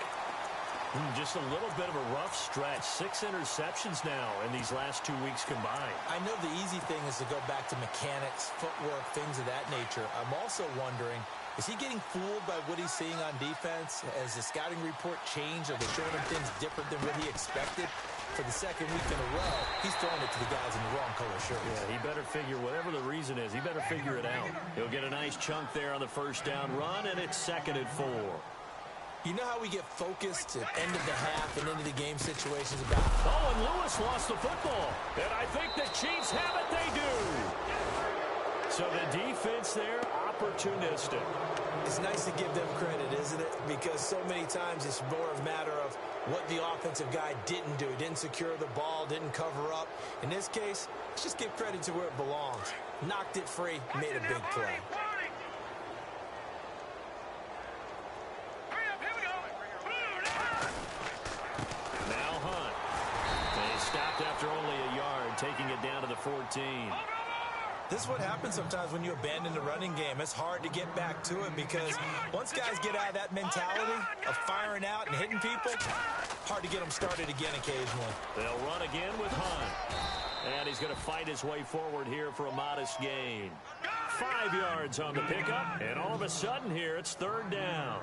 Just a little bit of a rough stretch. 6 interceptions now in these last 2 weeks combined. I know the easy thing is to go back to mechanics, footwork, things of that nature. I'm also wondering, is he getting fooled by what he's seeing on defense? Has the scouting report changed? Are they showing him things different than what he expected? For the second week in a row, he's throwing it to the guys in the wrong color shirts. Yeah, he better figure, whatever the reason is, he better figure it out. He'll get a nice chunk there on the first down run, and it's 2nd and 4. You know how we get focused at end of the half and into the game situations about... Oh, and Lewis lost the football. And I think the Chiefs have it. They do. So the defense there, opportunistic. It's nice to give them credit, isn't it? Because so many times it's more a matter of what the offensive guy didn't do. Didn't secure the ball, didn't cover up. In this case, let's just give credit to where it belongs. Knocked it free, made a big play. Now Hunt. They stopped after only a yard, taking it down to the 14. This is what happens sometimes when you abandon the running game. It's hard to get back to it because once guys get out of that mentality of firing out and hitting people, hard to get them started again occasionally. They'll run again with Hunt. And he's going to fight his way forward here for a modest gain. 5 yards on the pickup, and all of a sudden here it's 3rd down.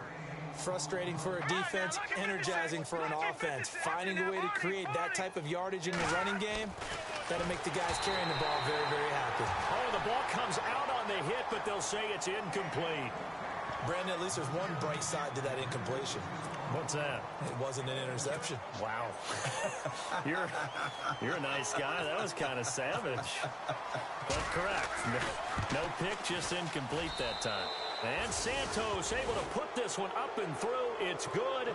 Frustrating for a defense, energizing for an offense. Finding a way to create that type of yardage in your running game, that'll make the guys carrying the ball very, very happy. Oh, the ball comes out on the hit, but they'll say it's incomplete. Brandon, at least there's one bright side to that incompletion. What's that? It wasn't an interception. Wow. You're a nice guy. That was kind of savage. But correct. No pick, just incomplete that time. And Santos able to put this one up and through. It's good.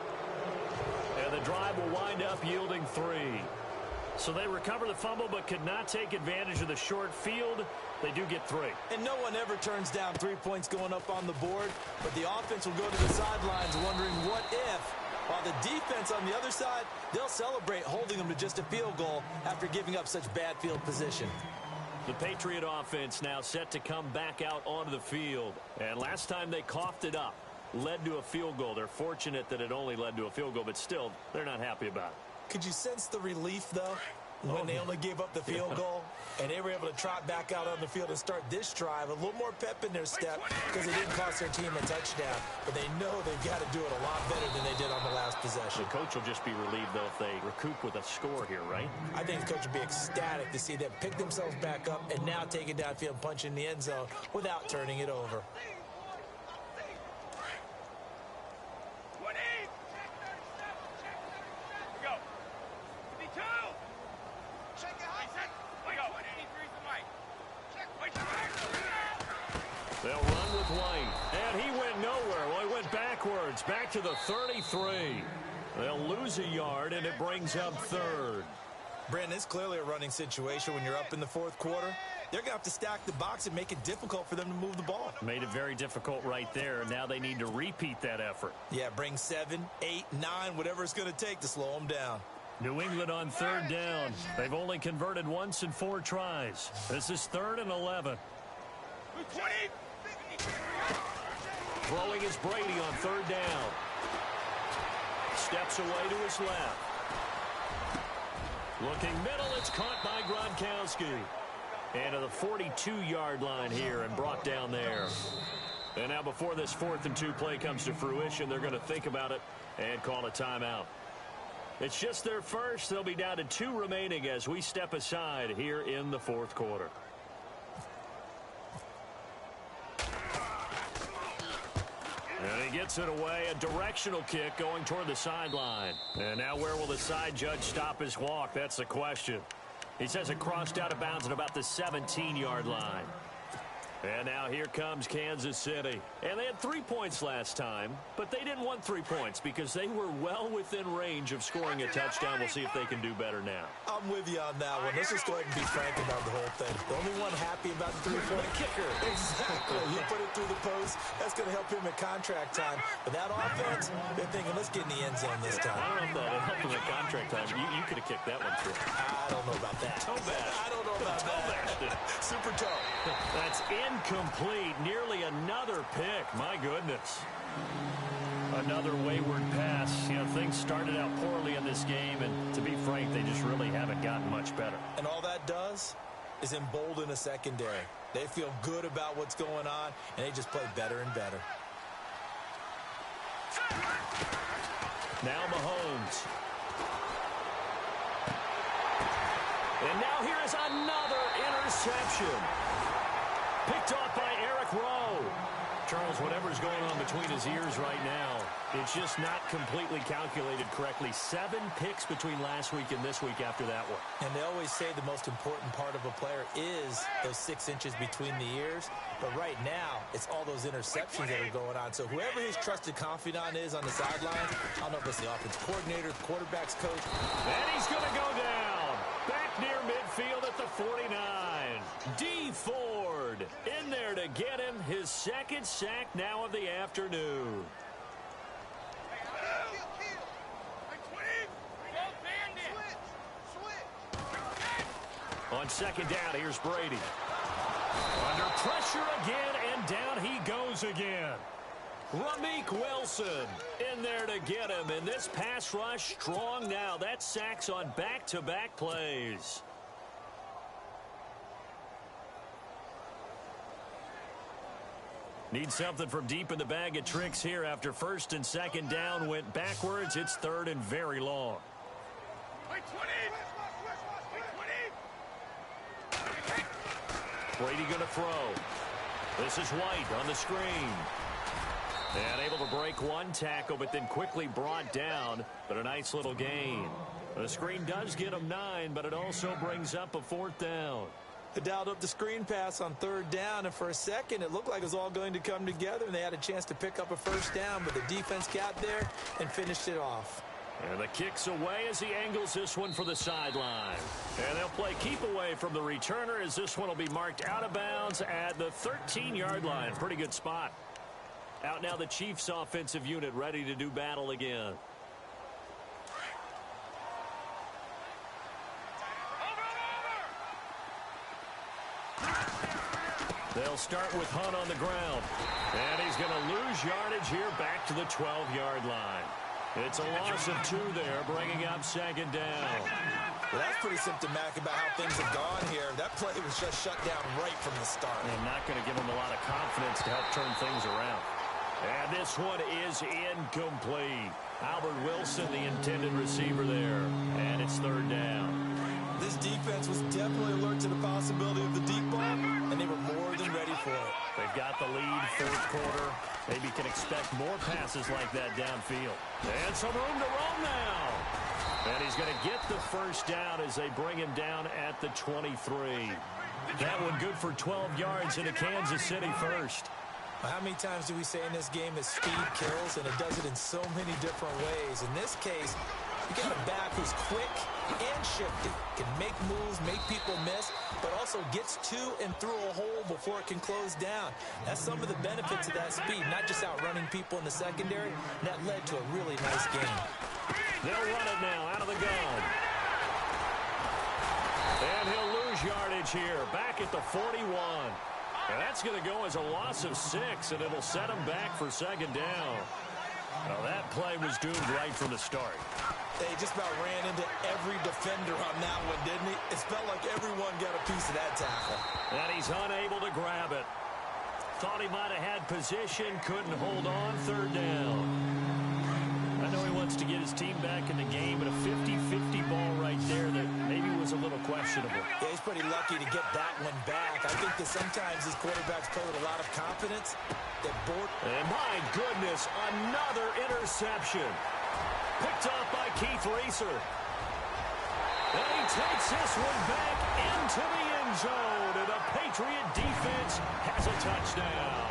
And the drive will wind up yielding 3. So they recover the fumble but could not take advantage of the short field. They do get 3. And no one ever turns down 3 points going up on the board, but the offense will go to the sidelines wondering what if. While the defense on the other side, they'll celebrate holding them to just a field goal after giving up such bad field position. The Patriot offense now set to come back out onto the field. And last time they coughed it up, led to a field goal. They're fortunate that it only led to a field goal, but still, they're not happy about it. Could you sense the relief, though, when they only gave up the field goal and they were able to trot back out on the field and start this drive? A little more pep in their step because it didn't cost their team a touchdown. But they know they've got to do it a lot better than they did on the last possession. The coach will just be relieved, though, if they recoup with a score here, right? I think the coach will be ecstatic to see them pick themselves back up and now take it downfield and punch in the end zone without turning it over. They'll run with White. And he went nowhere. Well, he went backwards. Back to the 33. They'll lose a yard, and it brings up 3rd. Brandon, it's clearly a running situation when you're up in the fourth quarter. They're going to have to stack the box and make it difficult for them to move the ball. Made it very difficult right there. Now they need to repeat that effort. Yeah, bring 7, 8, 9, whatever it's going to take to slow them down. New England on third down. They've only converted once in 4 tries. This is 3rd and 11. Throwing is Brady on third down. Steps away to his left. Looking middle, it's caught by Gronkowski. And to the 42-yard line here and brought down there. And now before this 4th and 2 play comes to fruition, they're going to think about it and call a timeout. It's just their first. They'll be down to 2 remaining as we step aside here in the 4th quarter. And he gets it away, a directional kick going toward the sideline. And now where will the side judge stop his walk? That's the question. He says it crossed out of bounds at about the 17-yard line. And now here comes Kansas City. And they had 3 points last time, but they didn't want 3 points because they were well within range of scoring a touchdown. We'll see if they can do better now. I'm with you on that one. Let's just go ahead and be frank about the whole thing. The only one happy about the three-point kicker. Exactly. He put it through the post. That's going to help him at contract time. But that offense, they're thinking, let's get in the end zone this time. I don't know if that helped him at contract time. You could have kicked that one through. I don't know about that. I don't know about that. Super toe. That's incomplete. Nearly another pick. My goodness. Another wayward pass. You know, things started out poorly in this game, and to be frank, they just really haven't gotten much better. And all that does is embolden a secondary. They feel good about what's going on, and they just play better and better. Now Mahomes. And now here is another interception. Picked off by Eric Rowe. Charles, whatever's going on between his ears right now, it's just not completely calculated correctly. 7 picks between last week and this week after that one. And they always say the most important part of a player is those 6 inches between the ears. But right now, it's all those interceptions that are going on. So whoever his trusted confidant is on the sidelines, I don't know if it's the offense coordinator, quarterback's coach. And he's going to go down. Back near midfield at the 49. D. Ford in there to get him his 2nd sack now of the afternoon. On 2nd down, here's Brady. Under pressure again, and down he goes again. Ramik Wilson in there to get him, and this pass rush strong now. That's sacks on back-to-back plays. Need something from deep in the bag of tricks here after 1st and 2nd down went backwards. It's 3rd and very long. Brady going to throw. This is White on the screen. And able to break one tackle, but then quickly brought down. But a nice little gain. The screen does get him 9, but it also brings up a 4th down. They dialed up the screen pass on 3rd down, and for a second, it looked like it was all going to come together, and they had a chance to pick up a 1st down, but the defense got there and finished it off. And the kick's away as he angles this one for the sideline. And they'll play keep away from the returner as this one will be marked out of bounds at the 13-yard line. Pretty good spot. Out now the Chiefs offensive unit ready to do battle again. They'll start with Hunt on the ground. And he's going to lose yardage here back to the 12-yard line. It's a loss of 2 there, bringing up 2nd down. Well, that's pretty symptomatic about how things have gone here. That play was just shut down right from the start. And not going to give him a lot of confidence to help turn things around. And this one is incomplete. Albert Wilson, the intended receiver there. And it's 3rd down. This defense was definitely alert to the possibility of the deep ball, and they were more than ready for it. They've got the lead, 4th quarter. Maybe can expect more passes like that downfield. And some room to roam now. And he's going to get the 1st down as they bring him down at the 23. That one good for 12 yards into Kansas City 1st. How many times do we say in this game that speed kills, and it does it in so many different ways? In this case, You got a back who's quick and shifty, can make moves, make people miss, but also gets to and through a hole before it can close down. That's some of the benefits of that speed, not just outrunning people in the secondary. That led to a really nice game. They'll run it now out of the gun. And he'll lose yardage here, back at the 41. And that's going to go as a loss of 6, and it'll set him back for second down. Well, that play was doomed right from the start. They just about ran into every defender on that one, didn't he? It felt like everyone got a piece of that tackle. And he's unable to grab it. Thought he might have had position, couldn't hold on, third down. I know he wants to get his team back in the game, but a 50-50 ball right there that maybe was a little questionable. Yeah, he's pretty lucky to get that one back. I think that sometimes these quarterbacks play with a lot of confidence. And my goodness, another interception. Picked off by Keith Reeser. And he takes this one back into the end zone, and the Patriot defense has a touchdown.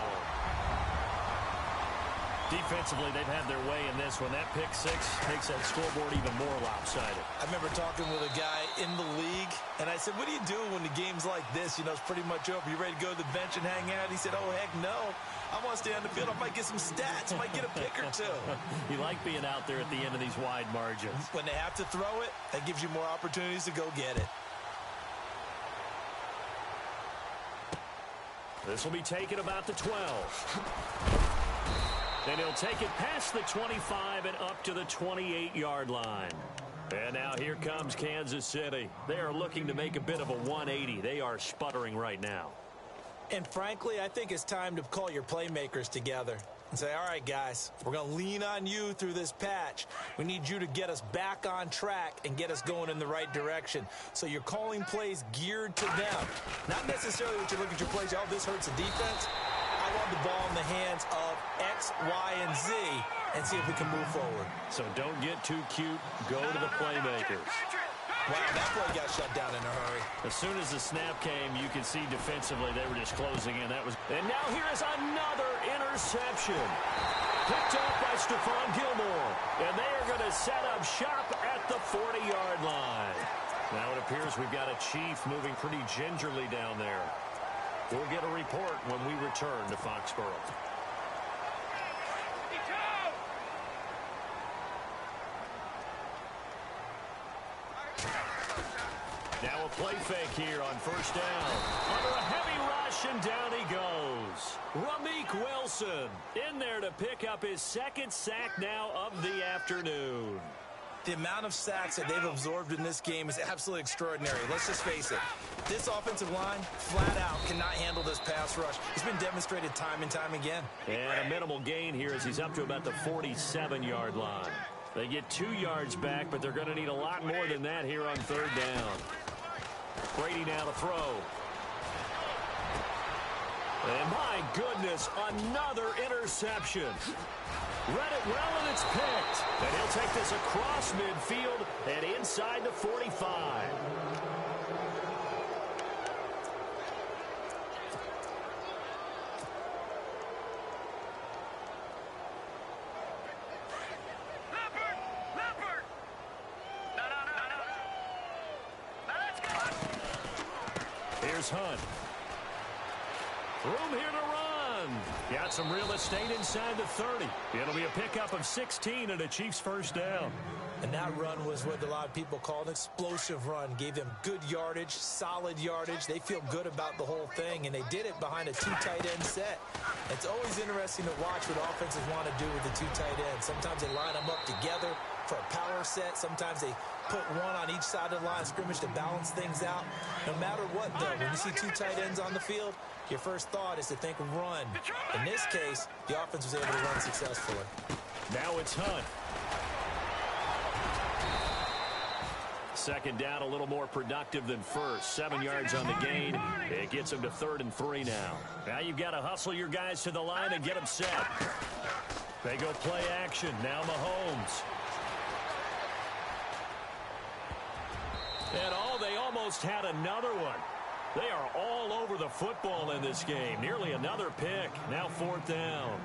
Defensively, they've had their way in this one. That pick 6 makes that scoreboard even more lopsided. I remember talking with a guy in the league, and I said, what do you do when the game's like this? You know, it's pretty much over. You ready to go to the bench and hang out? He said, oh, heck no. I want to stay on the field. I might get some stats. I might get a pick or two. You like being out there at the end of these wide margins. When they have to throw it, that gives you more opportunities to go get it. This will be taken about the 12. And he'll take it past the 25 and up to the 28-yard line. And now here comes Kansas City. They are looking to make a bit of a 180. They are sputtering right now. And frankly, I think it's time to call your playmakers together and say, all right, guys, we're going to lean on you through this patch. We need you to get us back on track and get us going in the right direction. So you're calling plays geared to them. Not necessarily that you look at your plays, oh, this hurts the defense. I want the ball in the hands of X, Y, and Z and see if we can move forward. So don't get too cute. Go to the playmakers. Wow, that play got shut down in a hurry. As soon as the snap came, you could see defensively they were just closing in. And now here is another interception. Picked off by Stephon Gilmore. And they are going to set up shop at the 40-yard line. Now it appears we've got a Chief moving pretty gingerly down there. We'll get a report when we return to Foxborough. Now a play fake here on first down. Under a heavy rush, and down he goes. Ramik Wilson in there to pick up his second sack now of the afternoon. The amount of sacks that they've absorbed in this game is absolutely extraordinary. Let's just face it. This offensive line, flat out, cannot handle this pass rush. It's been demonstrated time and time again. And a minimal gain here as he's up to about the 47-yard line. They get 2 yards back, but they're going to need a lot more than that here on third down. Brady now to throw. And my goodness, another interception. Read it well, and it's picked. And he'll take this across midfield and inside the 45. Leopard! No. Now let's go. Here's Hunt. Room here to run. Got some real estate inside the 30. It'll be a pickup of 16 and a Chiefs first down. And that run was what a lot of people call an explosive run. Gave them good yardage, solid yardage. They feel good about the whole thing, and they did it behind a 2 tight end set. It's always interesting to watch what offenses want to do with the 2 tight ends. Sometimes they line them up together for a power set. Sometimes they put one on each side of the line of scrimmage to balance things out. No matter what, though, when you see 2 tight ends on the field, your first thought is to think run. In this case, the offense was able to run successfully. Now it's Hunt. Second down, a little more productive than first. 7 yards on the gain. It gets them to 3rd and 3 now. Now you've got to hustle your guys to the line and get them set. They go play action. Now Mahomes. And they almost had another one. They are all over the football in this game. Nearly another pick. Now 4th down.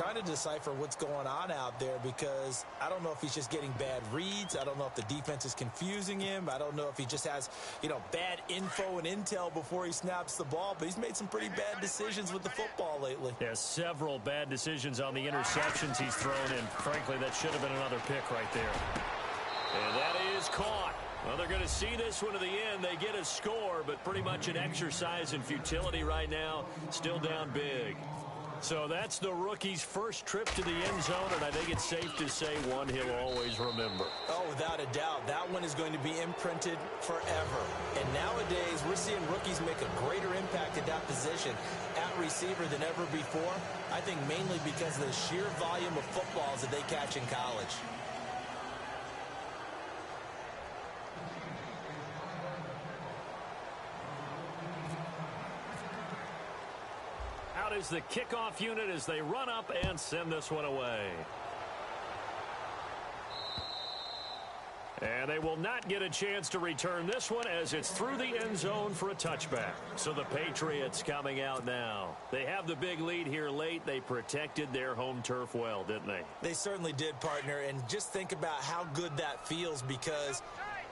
trying to decipher what's going on out there because I don't know if he's just getting bad reads. I don't know if the defense is confusing him. I don't know if he just has, bad info and intel before he snaps the ball. But he's made some pretty bad decisions with the football lately. There's several bad decisions on the interceptions he's thrown, and frankly, that should have been another pick right there. And that is caught. Well, they're going to see this one to the end. They get a score, but pretty much an exercise in futility right now. Still down big. So that's the rookie's first trip to the end zone, and I think it's safe to say one he'll always remember. Oh, without a doubt. That one is going to be imprinted forever. And nowadays, we're seeing rookies make a greater impact at that position at receiver than ever before. I think mainly because of the sheer volume of footballs that they catch in college. Out is the kickoff unit as they run up and send this one away. And they will not get a chance to return this one as it's through the end zone for a touchback. So the Patriots coming out now. They have the big lead here late. They protected their home turf well, didn't they? They certainly did, partner. And just think about how good that feels because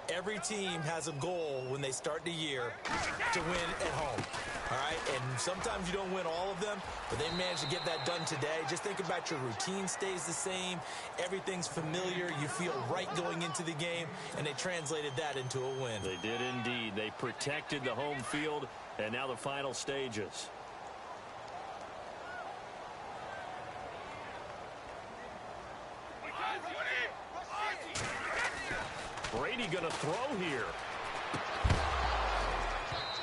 every team has a goal when they start the year to win at home. All right, and sometimes you don't win all of them, but they managed to get that done today. Just think about your routine stays the same. Everything's familiar. You feel right going into the game, and they translated that into a win. They did indeed. They protected the home field, and now the final stages. Brady going to throw here.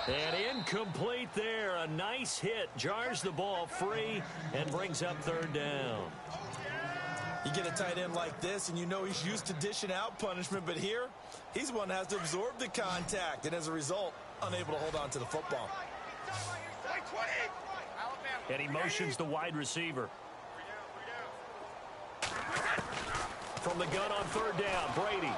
And incomplete there. A nice hit. Jars the ball free and brings up third down. You get a tight end like this, and you know he's used to dishing out punishment, but here, he's one that has to absorb the contact, and as a result, unable to hold on to the football. And he motions the wide receiver. From the gun on third down, Brady.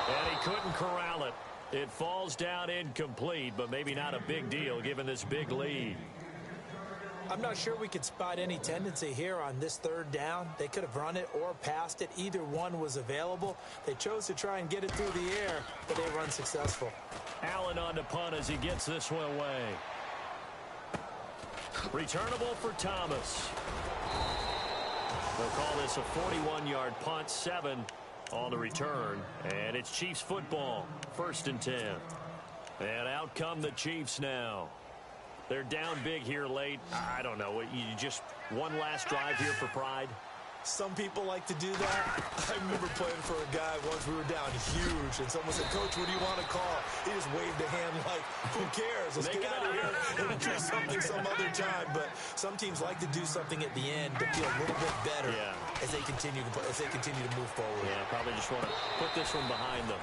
And he couldn't corral it. It falls down incomplete, but maybe not a big deal given this big lead. I'm not sure we could spot any tendency here on this third down. They could have run it or passed it. Either one was available. They chose to try and get it through the air, but they were unsuccessful. Allen on to punt as he gets this one away. Returnable for Thomas. They'll call this a 41-yard punt, 7 on the return, and it's Chiefs football, 1st and 10. And out come the Chiefs now. They're down big here late. I don't know. You just one last drive here for pride. Some people like to do that. I remember playing for a guy once. We were down huge, and someone said, "Coach, what do you want to call?" He just waved a hand like, "Who cares? Let's get out of here and do something some other time." But some teams like to do something at the end to feel a little bit better as they continue to move forward. Yeah, probably just want to put this one behind them.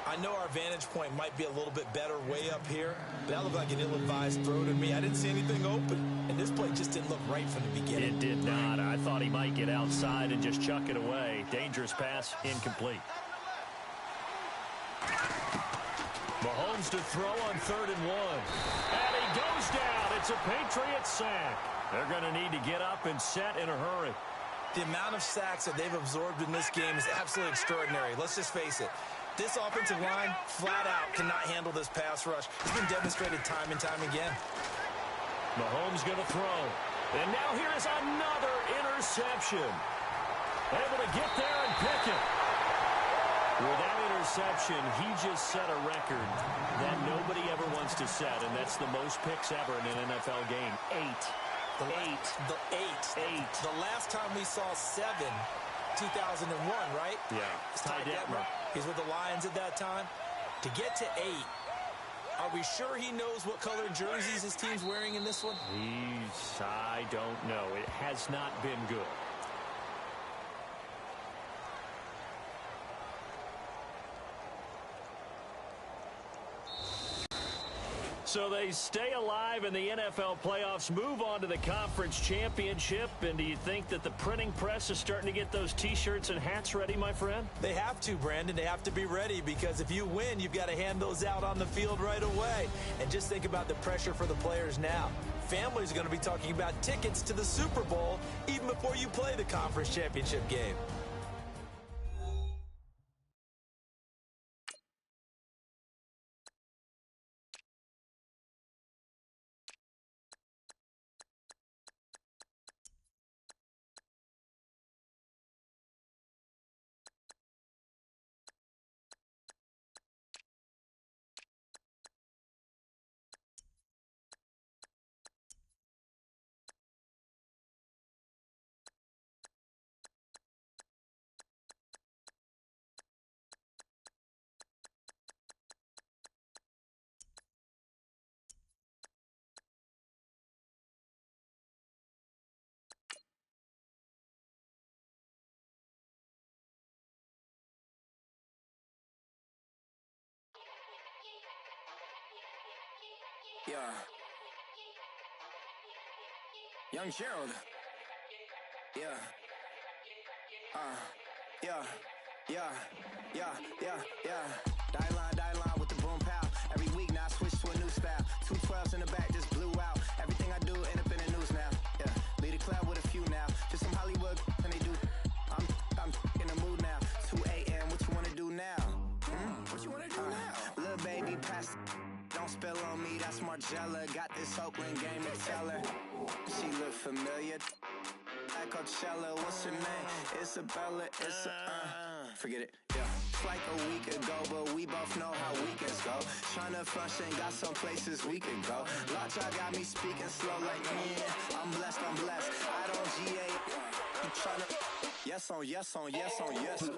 I know our vantage point might be a little bit better way up here, but that looked like an ill-advised throw to me. I didn't see anything open, and this play just didn't look right from the beginning. It did not. I thought he might get outside and just chuck it away. Dangerous pass, incomplete. Mahomes to throw on 3rd and 1. And he goes down. It's a Patriots sack. They're going to need to get up and set in a hurry. The amount of sacks that they've absorbed in this game is absolutely extraordinary. Let's just face it. This offensive line, flat out, cannot handle this pass rush. It's been demonstrated time and time again. Mahomes going to throw. And now here is another interception. Able to get there and pick it. With that interception, he just set a record that nobody ever wants to set, and that's the most picks ever in an NFL game. 8. The last time we saw 7, 2001, right? Yeah. It's Ty Detmer. He's with the Lions at that time. To get to 8, are we sure he knows what color jerseys his team's wearing in this one? I don't know. It has not been good. So they stay alive in the NFL playoffs, move on to the conference championship. And do you think that the printing press is starting to get those T-shirts and hats ready, my friend? They have to, Brandon. They have to be ready because if you win, you've got to hand those out on the field right away. And just think about the pressure for the players now. family's going to be talking about tickets to the Super Bowl even before you play the conference championship game. Yeah. Young Gerald. Yeah. Die line with the boom pow. Every week now I switch to a new style. 212s in the back just blew out. Everything I do end up in the news now. Yeah. Lead a club with a few now. Just some Hollywood and they do. I'm in the mood now. 2 a.m. What you wanna do now? What you wanna do now? Little baby pass. Don't spill on me, that's Margella. Got this Oakland game to tell her. She look familiar. At Coachella, what's her name? Isabella, forget it, yeah. It's like a week ago, but we both know how weekends go. Tryna function, got some places we could go. Lot y'all got me speaking slow like, yeah, I'm blessed. I don't GA. You tryna, yes on yes.